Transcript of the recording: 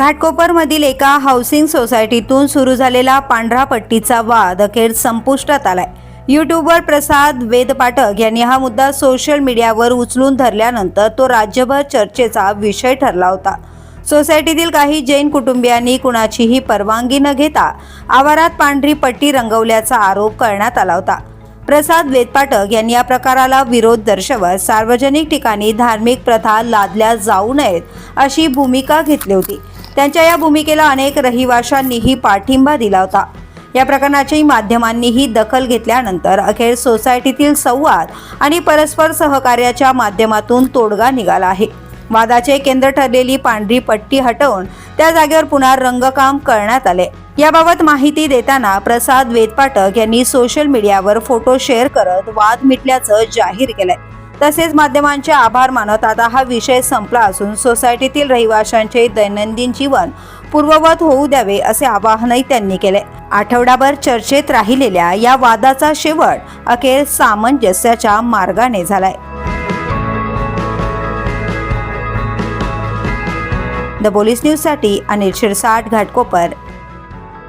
घाटकोपरमधील एका हाऊसिंग सोसायटीतून सुरू झालेला पांढरा पट्टीचा वाद अखेर संपुष्टात आलाय। यूट्यूबर प्रसाद वेदपाठक यांनी हा मुद्दा सोशल मीडियावर उचलून धरल्यानंतर तो राज्यभर चर्चेचा विषय ठरला होता। सोसायटीतील काही जैन कुटुंबियांनी कुणाचीही परवानगी न घेता आवारात पांढरी पट्टी रंगवल्याचा आरोप करण्यात आला होता। प्रसाद वेदपाठक यांनी या प्रकाराला विरोध दर्शवत सार्वजनिक ठिकाणी धार्मिक प्रथा लादल्या जाऊ नयेत अशी भूमिका घेतली होती। त्यांच्या या भूमिकेला अनेक रहिवाशांनीही पाठिंबा दिला होता। या प्रकरणाची माध्यमांनीही दखल घेतल्यानंतर अखेर सोसायटीतील संवाद आणि परस्पर सहकार्याच्या माध्यमातून तोडगा निघाला आहे। वादाचे केंद्र ठरलेली पांढरी पट्टी हटवून त्या जागेवर पुन्हा रंगकाम करण्यात आले। याबाबत माहिती देताना प्रसाद वेदपाठक यांनी सोशल मीडियावर फोटो शेअर करत वाद मिटल्याचं जाहीर केलंय। तसेच माध्यमांचे आभार मानत आता हा विषय संपला असून सोसायटीतील रहिवाशांचे दैनंदिन जीवन पूर्ववत होऊ द्यावे असे आवाहनही त्यांनी केले। आठवडाभर चर्चेत राहिलेल्या या वादाचा शेवट अखेर सामंजस्याच्या मार्गाने झालाय। द पोलीस न्यूज साठी अनिल शिरसाट, घाटकोपर।